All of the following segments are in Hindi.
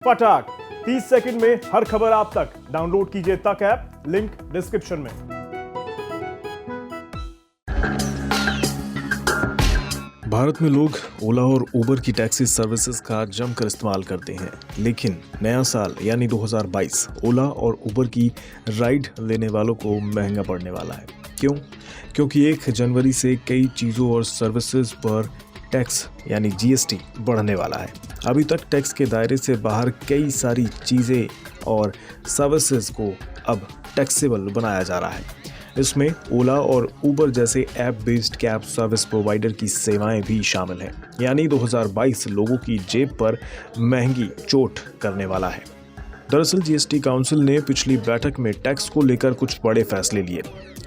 फटाक 30 सेकंड में हर खबर आप तक। डाउनलोड कीजिए तक ऐप, लिंक डिस्क्रिप्शन में। भारत में लोग ओला और उबर की टैक्सी सर्विसेज का जमकर इस्तेमाल करते हैं, लेकिन नया साल यानी 2022 ओला और उबर की राइड लेने वालों को महंगा पड़ने वाला है। क्यों? क्योंकि 1 जनवरी से कई चीज़ों और सर्विसेज पर टैक्स यानी जीएसटी बढ़ने वाला है। अभी तक टैक्स के दायरे से बाहर कई सारी चीज़ें और सर्विसेज को अब टैक्सेबल बनाया जा रहा है। इसमें ओला और उबर जैसे app based cab service provider की सेवाएं भी शामिल हैं। यानी 2022 लोगों की जेब पर महंगी चोट करने वाला है। दरअसल जीएसटी काउंसिल ने पिछली बैठक में टैक्स को लेकर कुछ बड़े फैसले लिए।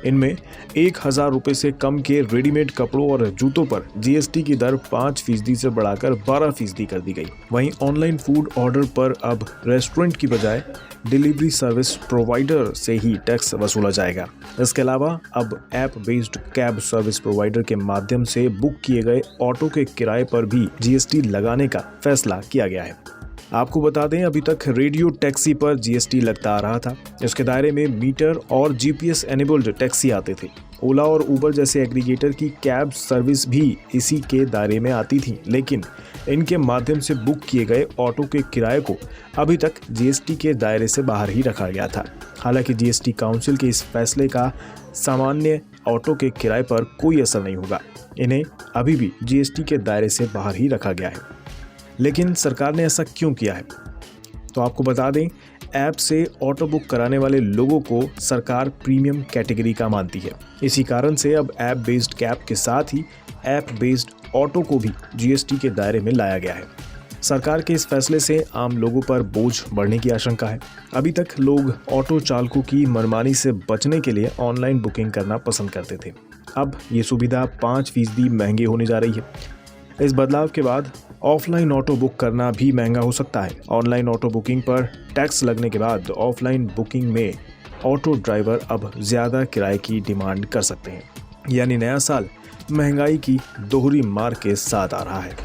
इनमें 1000 रुपये से कम के रेडीमेड कपड़ों और जूतों पर जीएसटी की दर 5% से बढ़ाकर 12% कर दी गई। वहीं ऑनलाइन फूड ऑर्डर पर अब रेस्टोरेंट की बजाय डिलीवरी सर्विस प्रोवाइडर से ही टैक्स वसूला जाएगा। इसके अलावा अब app based cab service provider के माध्यम से बुक किए गए ऑटो के किराए पर भी जीएसटी लगाने का फैसला किया गया है। आपको बता दें, अभी तक रेडियो टैक्सी पर जीएसटी लगता आ रहा था। इसके दायरे में मीटर और जीपीएस एनेबल्ड टैक्सी आते थे। ओला और उबर जैसे एग्रीगेटर की कैब सर्विस भी इसी के दायरे में आती थी, लेकिन इनके माध्यम से बुक किए गए ऑटो के किराए को अभी तक जीएसटी के दायरे से बाहर ही रखा गया था। हालांकि जीएसटी काउंसिल के इस फैसले का सामान्य ऑटो के किराए पर कोई असर नहीं होगा। इन्हें अभी भी जीएसटी के दायरे से बाहर ही रखा गया है। लेकिन सरकार ने ऐसा क्यों किया है? तो आपको बता दें, ऐप से ऑटो बुक कराने वाले लोगों को सरकार प्रीमियम कैटेगरी का मानती है। इसी कारण से अब ऐप बेस्ड कैब के साथ ही ऐप बेस्ड ऑटो को भी जीएसटी के दायरे में लाया गया है। सरकार के इस फैसले से आम लोगों पर बोझ बढ़ने की आशंका है। अभी तक लोग ऑटो चालकों की मनमानी से बचने के लिए ऑनलाइन बुकिंग करना पसंद करते थे। अब ये सुविधा 5% महंगी होने जा रही है। इस बदलाव के बाद ऑफलाइन ऑटो बुक करना भी महंगा हो सकता है। ऑनलाइन ऑटो बुकिंग पर टैक्स लगने के बाद ऑफलाइन बुकिंग में ऑटो ड्राइवर अब ज़्यादा किराए की डिमांड कर सकते हैं। यानी नया साल महंगाई की दोहरी मार के साथ आ रहा है।